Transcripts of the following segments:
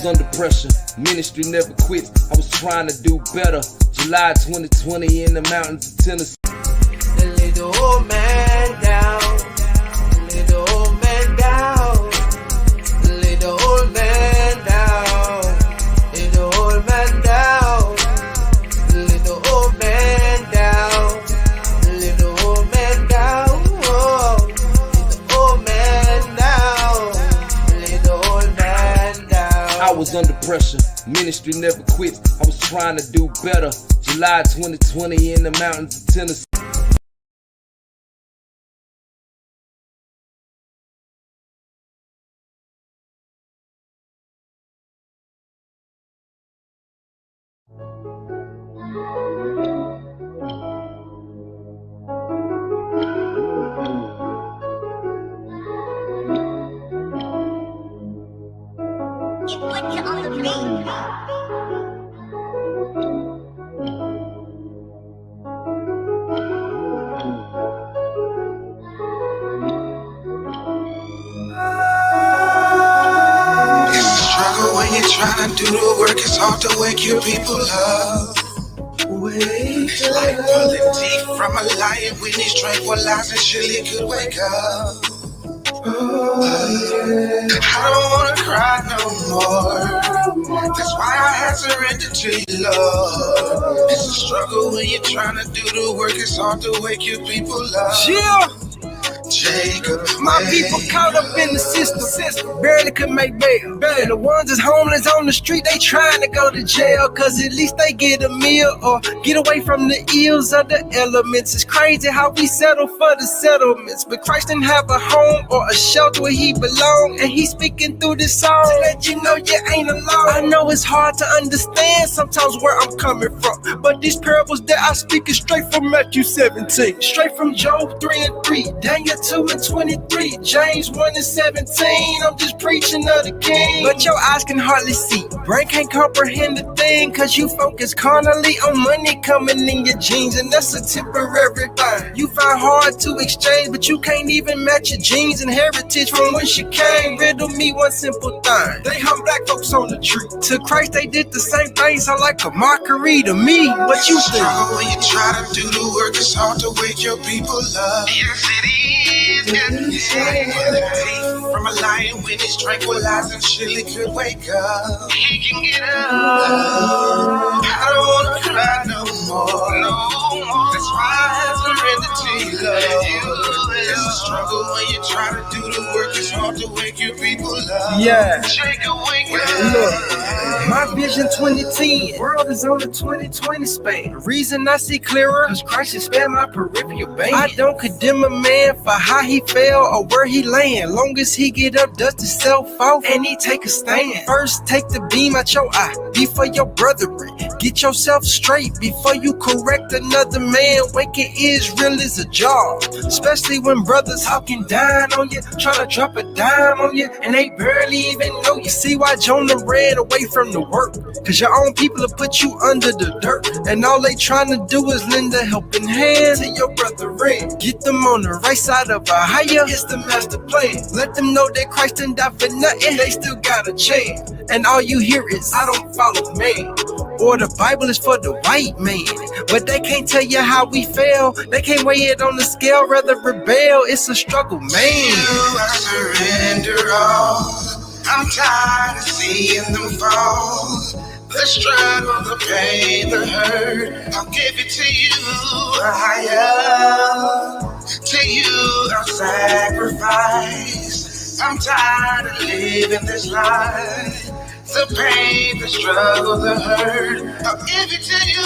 under pressure, ministry never quit. I was trying to do better. July 2020 in the mountains of Tennessee. The little old man down, the little old man down, the little old man down, little old man down, the little old man down, the little old man down, oh, little old man down, little old man down. I was under pressure, ministry never quit. I was trying to do better. July 2020 in the mountains of Tennessee. When you're trying to do the work, it's hard to wake your people up. It's like pulling teeth from a lion when he's tranquilizing, surely could wake up. I don't wanna cry no more. That's why I had surrendered to you, Lord. It's a struggle when you're trying to do the work, it's hard to wake your people up. Yeah. Jacob, my people caught up in the system, barely could make bail. And the ones that's homeless on the street, they trying to go to jail, cause at least they get a meal or get away from the ills of the elements. It's crazy how we settle for the settlements, but Christ didn't have a home or a shelter where he belong, and he's speaking through this song to let you know you ain't alone. I know it's hard to understand sometimes where I'm coming from, but these parables that I speak is straight from Matthew 17, straight from Job 3:3, Daniel 2:23, James 1:17. I'm just preaching of the King, but your eyes can hardly see, brain can't comprehend the thing, cause you focus carnally on money coming in your jeans, and that's a temporary thing. You find hard to exchange, but you can't even match your genes and heritage from whence you came. Riddle me one simple thing: they hung black folks on the tree. To Christ they did the same thing, sound like a mockery to me. What you think? When you try to do the work, it's hard to wake your people up. Yes, it is. From a lion when he's tranquilizing, surely could wake up. He can get up. I don't wanna cry no more. That's why I surrender to you, Lord. It's a struggle when you try to do the work. It's hard to wake your people up. Yeah. Jacob, wake up. Look, my vision 2010, world is on the 2020 span. The reason I see clearer, cause Christ has spared my peripheral vein. I don't condemn a man for how he fell or where he land, long as he get up, dust himself off, and he take a stand. First, take the beam out your eye before your brethren. Get yourself straight before you correct another man. Waking Israel is a job, especially when brothers talking down on you, trying to drop a dime on you, and they barely even know you. See why Jonah ran away from the work? Cause your own people will put you under the dirt, and all they trying to do is lend a helping hand to your brethren. Get them on the right side of a higher, it's the master plan. Let them know that Christ didn't die for nothing, they still got a chance. And all you hear is, I don't follow man, or the Bible is for the white man. But they can't tell you how we fail, they can't weigh it on the scale, rather rebel. It's a struggle, man. I surrender all. I'm tired of seeing them fall. The struggle, the pain, the hurt, I'll give it to you. To you I'll sacrifice. I'm tired of living this life. The pain, the struggle, the hurt, I'll give it to you.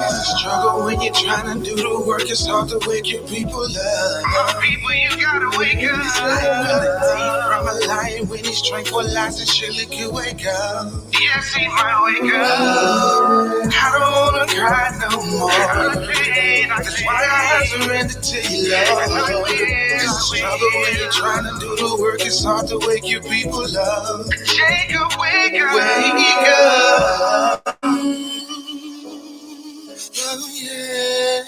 It's a struggle when you're trying to do the work. It's hard to wake your people up. My people, you gotta wake up. It's like pulling teeth from a lion when he's tranquilizing, surely could wake up. Yes, he might wake up. I don't wanna cry no more. That's why I surrender to you, Lord. It's a struggle when you're trying to do the work. It's hard to wake your people up. Jacob, wake up. Wake up. Oh, yeah.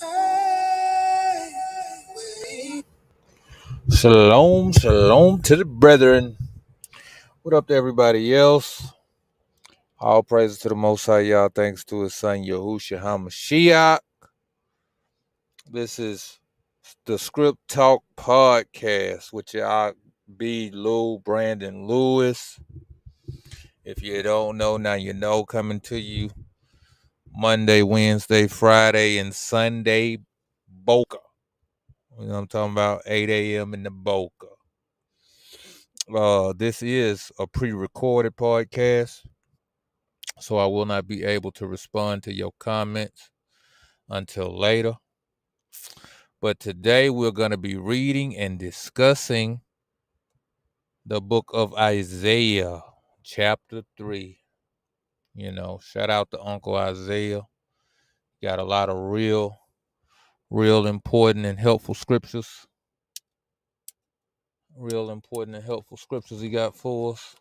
Hey, wake Shalom, shalom to the brethren. What up to everybody else? All praises to the Most High, y'all. Thanks to his son, Yahushua HaMashiach. This is the Script Talk Podcast with y'all, B. Lou, Brandon Lewis. If you don't know, now you know, coming to you Monday, Wednesday, Friday, and Sunday, Boca. You know what I'm talking about? 8 a.m. in the Boca. This is a pre-recorded podcast, so I will not be able to respond to your comments until later. But today we're going to be reading and discussing the book of Isaiah, chapter 3. You know, shout out to Uncle Isaiah. Got a lot of real important and helpful scriptures. Real important and helpful scriptures he got for us.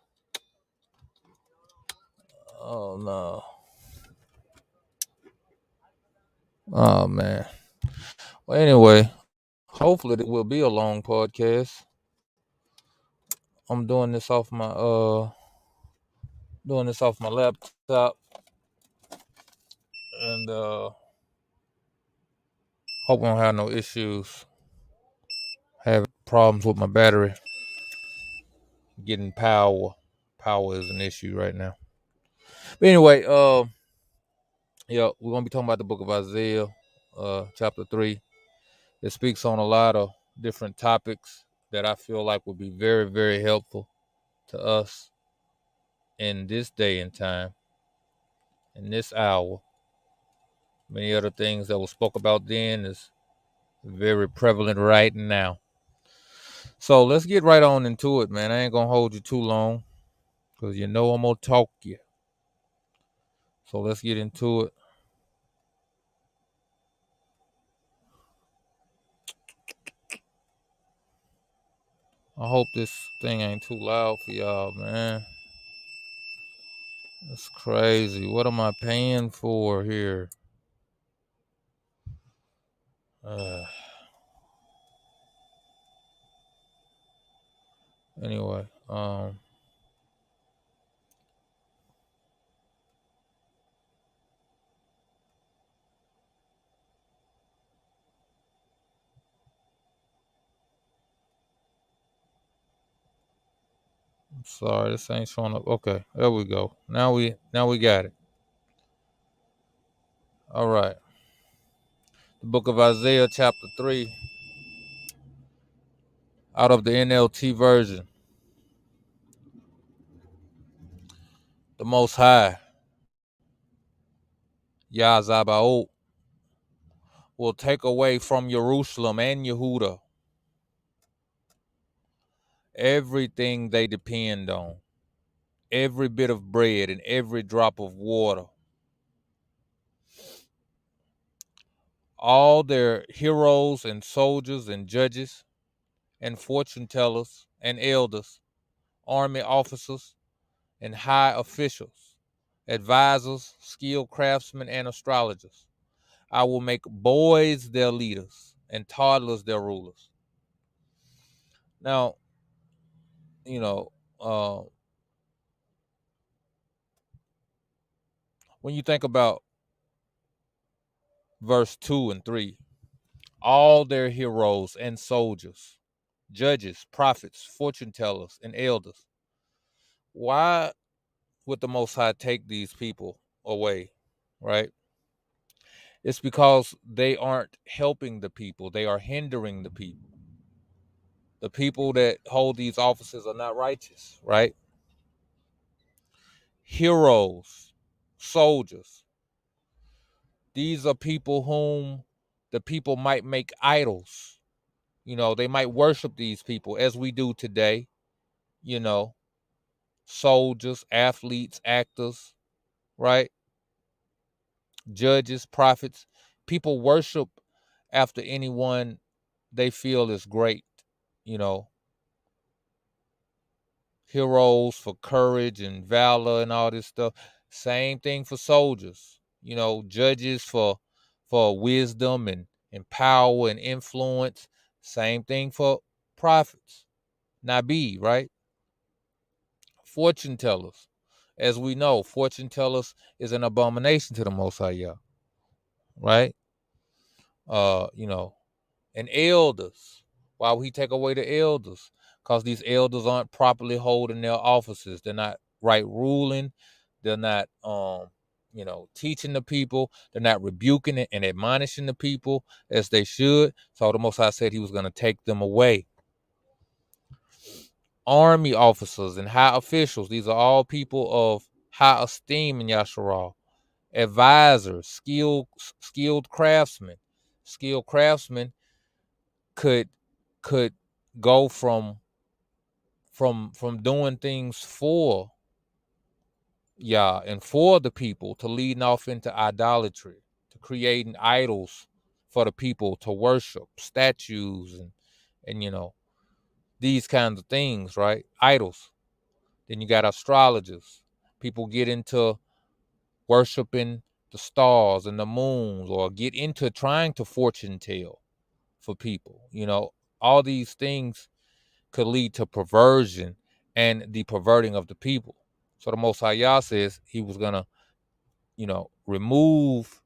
Oh, no. Oh, man. Well, anyway, hopefully it will be a long podcast. I'm doing this off my laptop, and hope I don't have no issues. Have problems with my battery getting power. Power is an issue right now. But anyway, yeah, we're gonna be talking about the book of Isaiah, chapter 3. It speaks on a lot of different topics that I feel like would be very, very helpful to us in this day and time, in this hour. Many other things that were spoke about then is very prevalent right now. So let's get right on into it, man. I ain't gonna hold you too long, because you know I'm gonna talk you. So let's get into it. I hope this thing ain't too loud for y'all, man. That's crazy. What am I paying for here? Anyway, I'm sorry, this ain't showing up. Okay, there we go. Now we got it. All right. The book of Isaiah, chapter 3, out of the NLT version. The Most High, Yah Zabaoth, will take away from Jerusalem and Yehuda everything they depend on, every bit of bread and every drop of water. All their heroes and soldiers and judges and fortune tellers and elders, army officers and high officials, advisors, skilled craftsmen, and astrologers. I will make boys their leaders and toddlers their rulers. Now, you know, when you think about verse 2 and 3, all their heroes and soldiers, judges, prophets, fortune tellers, and elders, why would the Most High take these people away, right? It's because they aren't helping the people. They are hindering the people. The people that hold these offices are not righteous, right? Heroes, soldiers. These are people whom the people might make idols. You know, they might worship these people as we do today. You know, soldiers, athletes, actors, right? Judges, prophets. People worship after anyone they feel is great, you know, heroes for courage and valor and all this stuff. Same thing for soldiers, you know, judges for wisdom and power and influence. Same thing for prophets, Nabi, right? Fortune tellers. As we know, fortune tellers is an abomination to the Most High Yah, right? You know, and elders. Why would he take away the elders? Because these elders aren't properly holding their offices. They're not right ruling. They're not teaching the people. They're not rebuking it and admonishing the people as they should. So the Most High said he was going to take them away. Army officers and high officials, these are all people of high esteem in Yasharal. Advisors, skilled craftsmen. Skilled craftsmen could go from doing things for Yah and for the people to leading off into idolatry, to creating idols for the people to worship, statues and these kinds of things, right? Idols. Then you got astrologers. People get into worshiping the stars and the moons, or get into trying to fortune tell for people. All these things could lead to perversion and the perverting of the people. So the Most High Yah says he was gonna, remove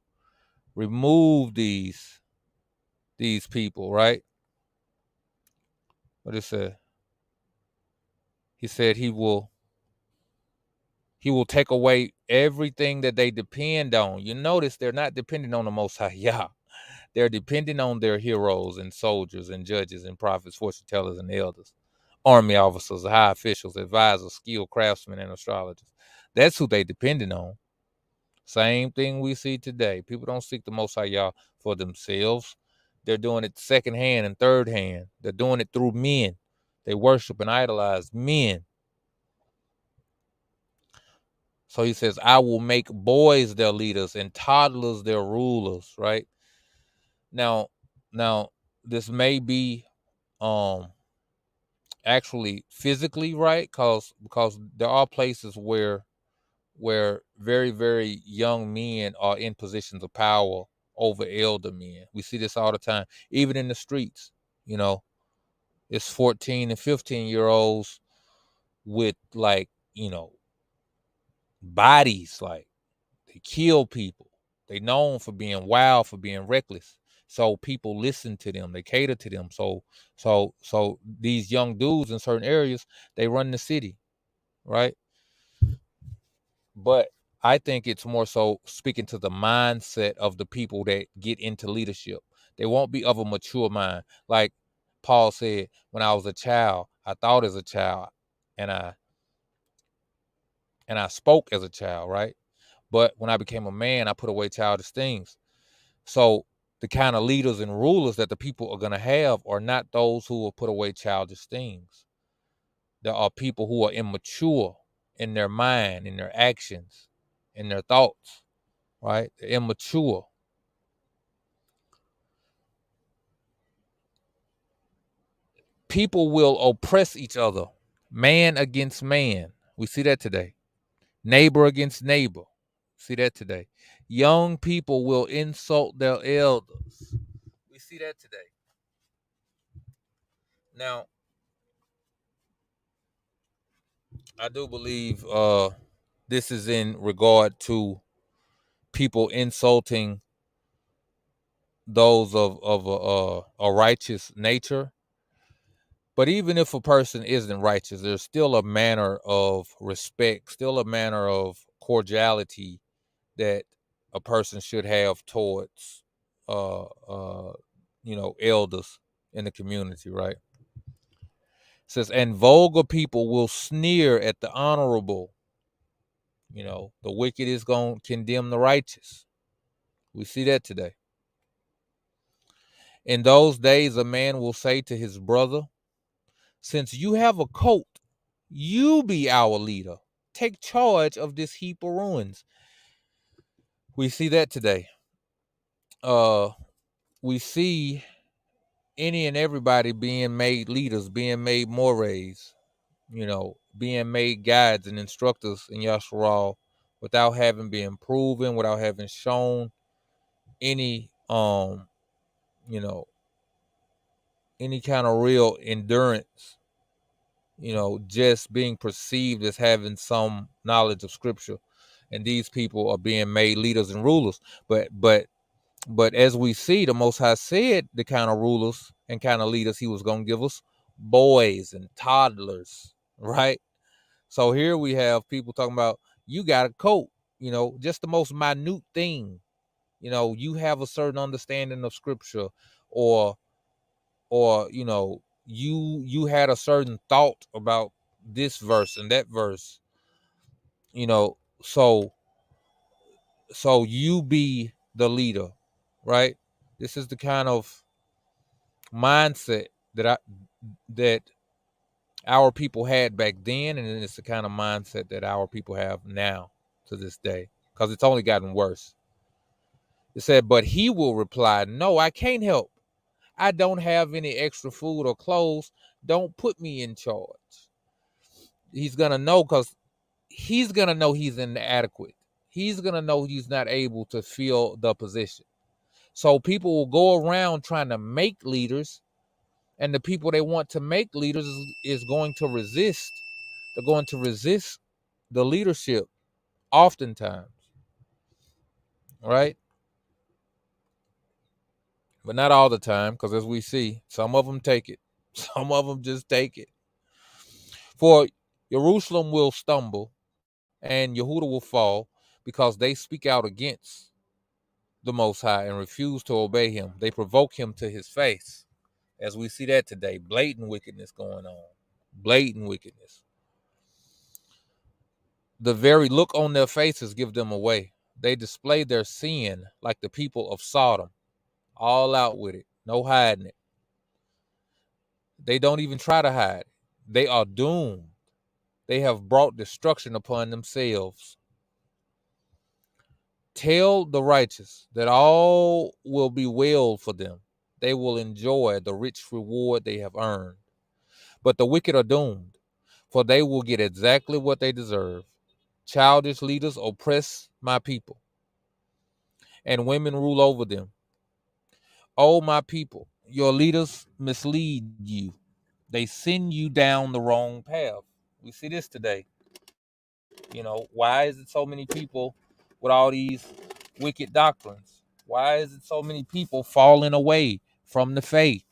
these people, right? What it said? He said he will take away everything that they depend on. You notice they're not depending on the Most High Yah. They're depending on their heroes and soldiers and judges and prophets, fortune tellers and elders, army officers, high officials, advisors, skilled craftsmen, and astrologers. That's who they depending on. Same thing we see today. People don't seek the Most High Yah for themselves. They're doing it second hand and third hand. They're doing it through men. They worship and idolize men. So he says, I will make boys their leaders and toddlers their rulers, right? Now, this may be actually physically right, because there are places where very, very young men are in positions of power over elder men. We see this all the time, even in the streets. It's 14 and 15-year-olds with bodies, like they kill people. They known for being wild, for being reckless. So people listen to them. They cater to them. So these young dudes in certain areas, they run the city, right? But I think it's more so speaking to the mindset of the people that get into leadership. They won't be of a mature mind. Like Paul said, when I was a child, I thought as a child, and I spoke as a child, right? But when I became a man, I put away childish things. So the kind of leaders and rulers that the people are going to have are not those who will put away childish things. There are people who are immature in their mind, in their actions, in their thoughts, right? They're immature. People will oppress each other, man against man. We see that today. Neighbor against neighbor. See that today. Young people will insult their elders. We see that today. Now, I do believe this is in regard to people insulting those of a righteous nature. But even if a person isn't righteous, there's still a manner of respect, still a manner of cordiality that a person should have towards elders in the community, right? It says, and vulgar people will sneer at the honorable. The wicked is going to condemn the righteous. We see that today. In those days, a man will say to his brother, since you have a coat, you be our leader. Take charge of this heap of ruins. We see that today. We see any and everybody being made leaders, being made mores, being made guides and instructors in Yasharal without having been proven, without having shown any, any kind of real endurance, just being perceived as having some knowledge of scripture. And these people are being made leaders and rulers. But as we see, the Most High said the kind of rulers and kind of leaders he was going to give us, boys and toddlers, right? So here we have people talking about, you got a coat, just the most minute thing. You have a certain understanding of scripture, or you had a certain thought about this verse and that verse, you know, so you be the leader, right? This is the kind of mindset that our people had back then, and it's the kind of mindset that our people have now to this day, because it's only gotten worse. It said, but he will reply, no, I can't help. I don't have any extra food or clothes. Don't put me in charge. He's going to know, because he's going to know he's inadequate. He's going to know he's not able to fill the position. So people will go around trying to make leaders, and the people they want to make leaders is going to resist. They're going to resist the leadership oftentimes, right? But not all the time, because as we see, some of them take it. Some of them just take it. For Jerusalem will stumble and Yehuda will fall, because they speak out against the Most High and refuse to obey him. They provoke him to his face. As we see that today, blatant wickedness going on. Blatant wickedness. The very look on their faces give them away. They display their sin like the people of Sodom, all out with it, no hiding it. They don't even try to hide. They are doomed. They have brought destruction upon themselves. Tell the righteous that all will be well for them. They will enjoy the rich reward they have earned. But the wicked are doomed, for they will get exactly what they deserve. Childish leaders oppress my people, and women rule over them. Oh, my people, your leaders mislead you. They send you down the wrong path. We see this today. Why is it so many people with all these wicked doctrines? Why is it so many people falling away from the faith?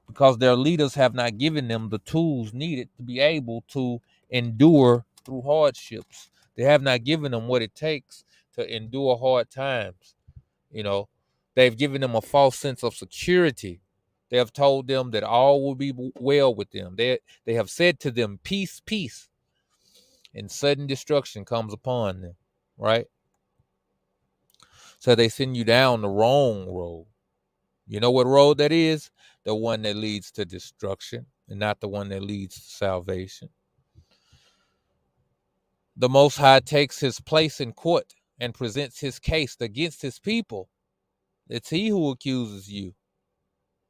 Because their leaders have not given them the tools needed to be able to endure through hardships. They have not given them what it takes to endure hard times. They've given them a false sense of security. They have told them that all will be well with them. They have said to them, peace, peace. And sudden destruction comes upon them, right? So they send you down the wrong road. You know what road that is? The one that leads to destruction, and not the one that leads to salvation. The Most High takes his place in court and presents his case against his people. It's he who accuses you,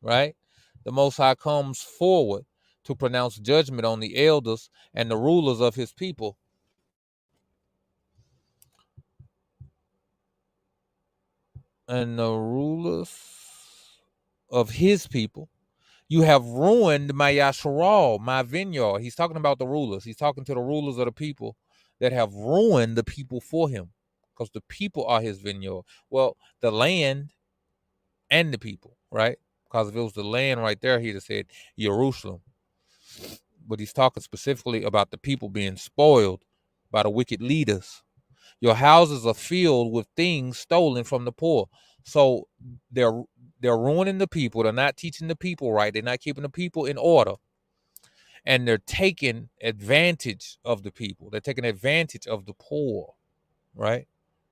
right? The Most High comes forward to pronounce judgment on the elders and the rulers of his people. And the rulers of his people. You have ruined my Yasharal, my vineyard. He's talking about the rulers. He's talking to the rulers of the people that have ruined the people for him, because the people are his vineyard. Well, the land and the people, right? Because if it was the land right there, he'd have said Jerusalem. But he's talking specifically about the people being spoiled by the wicked leaders. Your houses are filled with things stolen from the poor. So they're ruining the people. They're not teaching the people right. They're not keeping the people in order. And they're taking advantage of the people. They're taking advantage of the poor, right?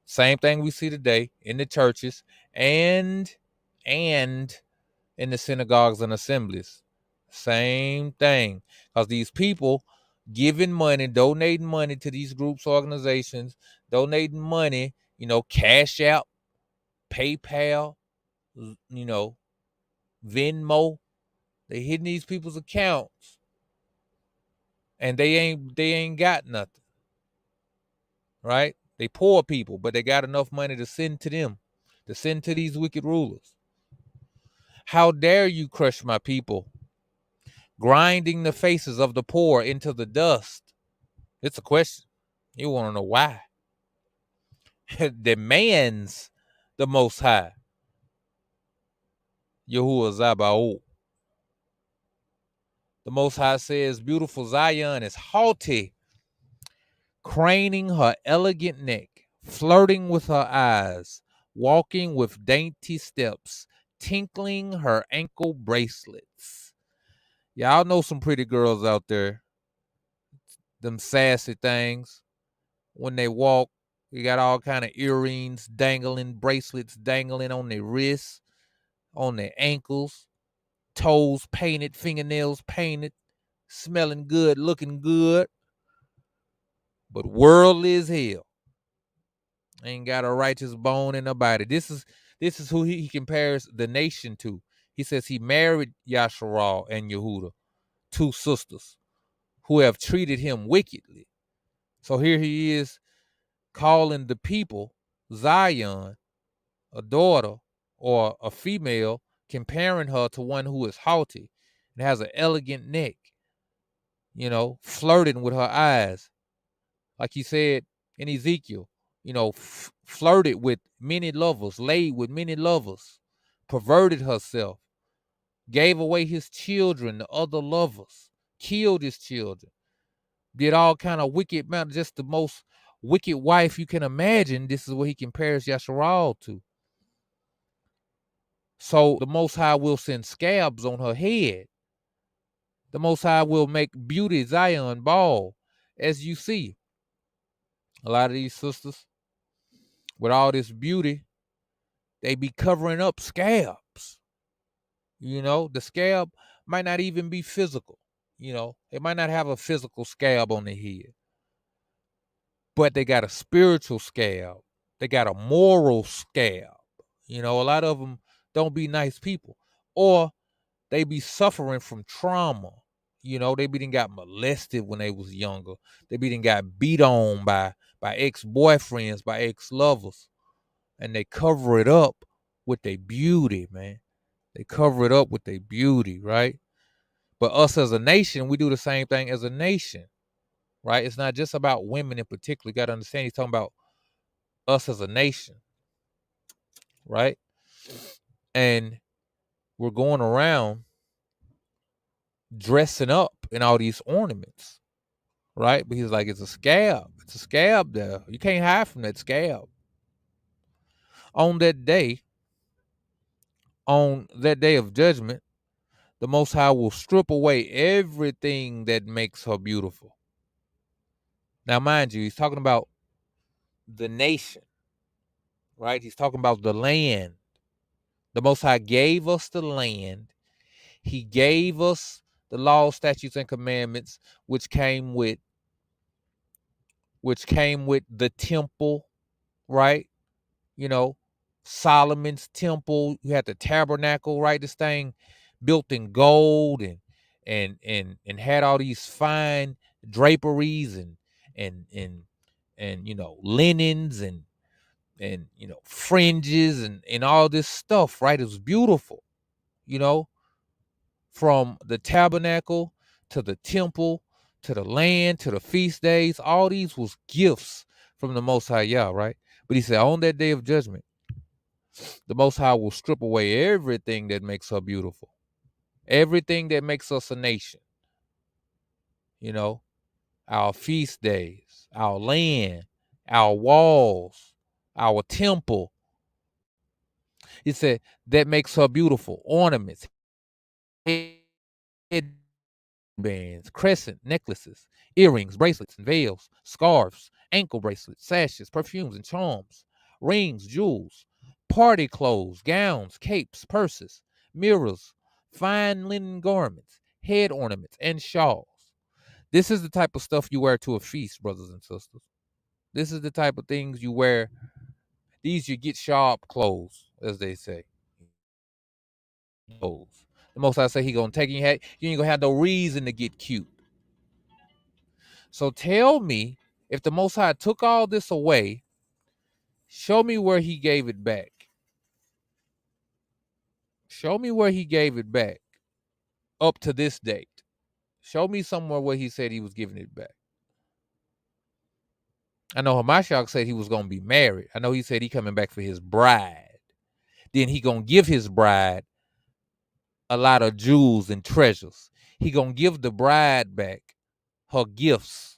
Same thing we see today in the churches and in the synagogues and assemblies. Same thing. Because these people giving money, donating money to these groups, organizations, donating money, Cash App, PayPal, Venmo. They hitting these people's accounts, and they ain't got nothing, right? They poor people, but they got enough money to send to them, to send to these wicked rulers. How dare you crush my people, grinding the faces of the poor into the dust? It's a question. You want to know why? Demands the Most High, Yahuwah Zabaoth. The Most High says, beautiful Zion is haughty, craning her elegant neck, flirting with her eyes, walking with dainty steps, tinkling her ankle bracelets. Y'all know some pretty girls out there, them sassy things. When they walk, you got all kind of earrings dangling, bracelets dangling on their wrists, on their ankles, toes painted, fingernails painted, smelling good, looking good, but worldly as hell. Ain't got a righteous bone in her body. This is who he compares the nation to. He says he married Yasharal and Yehuda, two sisters who have treated him wickedly. So here he is calling the people Zion, a daughter or a female, comparing her to one who is haughty and has an elegant neck, flirting with her eyes. Like he said in Ezekiel, flirted with many lovers, laid with many lovers, perverted herself, gave away his children to other lovers, killed his children, did all kind of wicked, just the most wicked wife you can imagine. This is what he compares Yasharal to. So the Most High will send scabs on her head. The Most High will make beauty Zion bald. As you see, a lot of these sisters, with all this beauty, they be covering up scabs. The scab might not even be physical. They might not have a physical scab on their head, but they got a spiritual scab. They got a moral scab. A lot of them don't be nice people, or they be suffering from trauma. They be done got molested when they was younger. They be done got beat on by ex-boyfriends, by ex-lovers, and they cover it up with their beauty, man. They cover it up with their beauty, right? But us as a nation, we do the same thing as a nation, right? It's not just about women in particular. You got to understand, he's talking about us as a nation, right? And we're going around dressing up in all these ornaments, right? But he's like, it's a scab. It's a scab there. You can't hide from that scab. On that day of judgment, the Most High will strip away everything that makes her beautiful. Now, mind you, he's talking about the nation, right? He's talking about the land. The Most High gave us the land. He gave us the laws, statutes, and commandments, which came with the temple, right? Solomon's temple. You had the tabernacle, right? This thing built in gold and had all these fine draperies and linens and fringes and all this stuff, right? It was beautiful, from the tabernacle to the temple to the land to the feast days. All these was gifts from the Most High Yah, right? But he said on that day of judgment, the Most High will strip away everything that makes her beautiful, everything that makes us a nation, our feast days, our land, our walls, our temple. He said that makes her beautiful. Ornaments, headbands, crescent necklaces, earrings, bracelets, and veils, scarves, ankle bracelets, sashes, perfumes, and charms, rings, jewels, party clothes, gowns, capes, purses, mirrors, fine linen garments, head ornaments, and shawls. This is the type of stuff you wear to a feast, brothers and sisters. This is the type of things you wear. These you get sharp clothes, as they say. Clothes. The Most I say he gonna take your hat. You ain't gonna have no reason to get cute. So tell me, if the Most High took all this away, show me where he gave it back. Show me where he gave it back up to this date. Show me somewhere where he said he was giving it back. I know Hamashiach said he was going to be married. I know he said he coming back for his bride. Then he going to give his bride a lot of jewels and treasures. He going to give the bride back her gifts.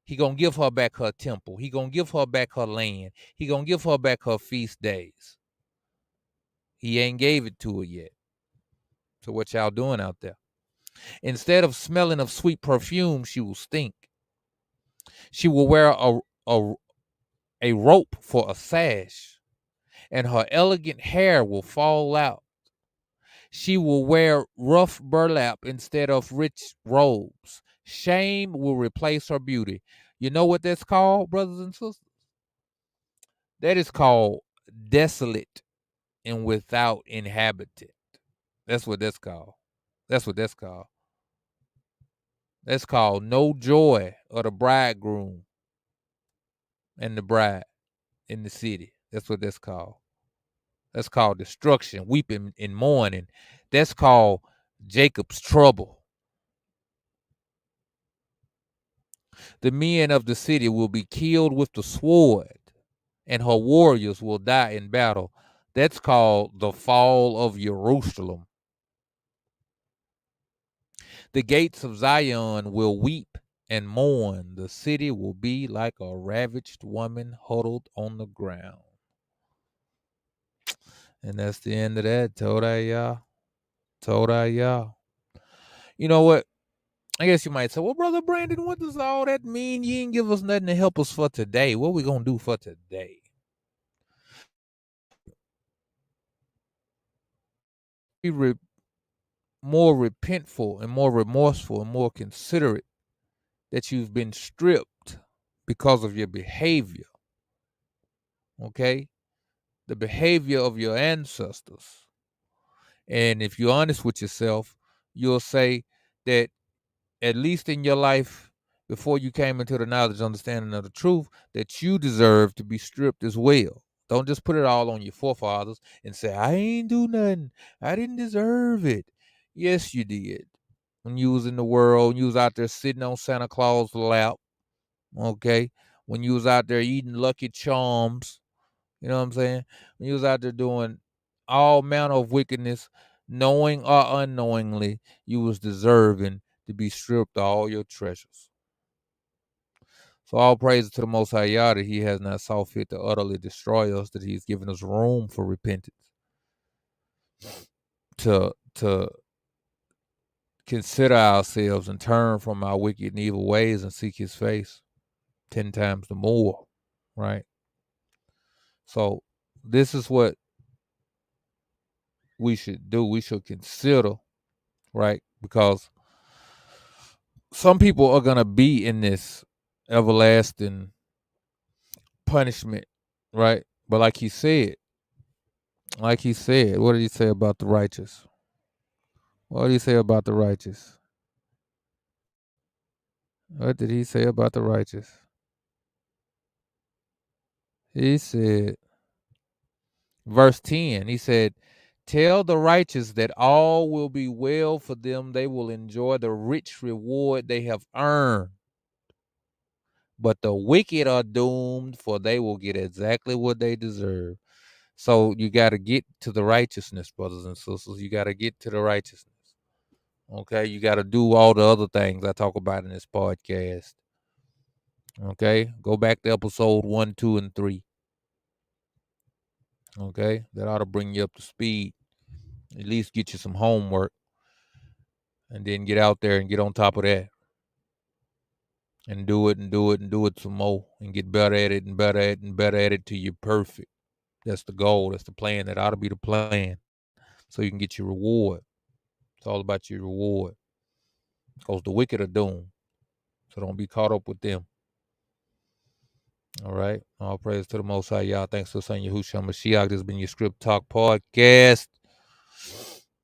He going to give her back her temple. He going to give her back her land. He going to give her back her feast days. He ain't gave it to her yet. So what y'all doing out there? Instead of smelling of sweet perfume, she will stink. She will wear a rope for a sash, and her elegant hair will fall out. She will wear rough burlap instead of rich robes. Shame will replace her beauty. You know what that's called, brothers and sisters? That is called desolate and without inhabitant. That's what that's called. That's what that's called. That's called no joy of the bridegroom and the bride in the city. That's what that's called. That's called destruction, weeping and mourning. That's called Jacob's trouble. The men of the city will be killed with the sword, and her warriors will die in battle. That's called the fall of Jerusalem. The gates of Zion will weep and mourn. The city will be like a ravaged woman huddled on the ground. And that's the end of that. Told I y'all. Told I y'all. You know what? I guess you might say, well, Brother Brandon, what does all that mean? You ain't give us nothing to help us for today. What we going to do for today? Be more repentful and more remorseful and more considerate that you've been stripped because of your behavior. Okay? The behavior of your ancestors. And if you're honest with yourself, you'll say that at least in your life, before you came into the knowledge, understanding of the truth, that you deserve to be stripped as well. Don't just put it all on your forefathers and say, I ain't do nothing. I didn't deserve it. Yes, you did. When you was in the world, you was out there sitting on Santa Claus' lap, okay? When you was out there eating Lucky Charms, you know what I'm saying? When you was out there doing all manner of wickedness, knowing or unknowingly, you was deserving to be stripped of all your treasures. So all praise to the Most High Yah that He has not saw fit to utterly destroy us, that He's given us room for repentance, to consider ourselves and turn from our wicked and evil ways and seek His face 10 times the more, right? So this is what we should do. We should consider, right? Because some people are gonna be in this everlasting punishment, right? But like he said, what did he say about the righteous? What did he say about the righteous? What did he say about the righteous? He said, verse 10, he said, tell the righteous that all will be well for them. They will enjoy the rich reward they have earned. But the wicked are doomed, for they will get exactly what they deserve. So you got to get to the righteousness, brothers and sisters. You got to get to the righteousness. Okay? You got to do all the other things I talk about in this podcast. Okay? Go back to episode 1, 2, and 3. Okay? That ought to bring you up to speed. At least get you some homework. And then get out there and get on top of that. And do it and do it and do it some more. And get better at it and better at it and better at it till you're perfect. That's the goal. That's the plan. That ought to be the plan. So you can get your reward. It's all about your reward. Because the wicked are doomed. So don't be caught up with them. All right. All praise to the Most High. Y'all. Thanks for saying Yahushua Mashiach. This has been your Script Talk podcast.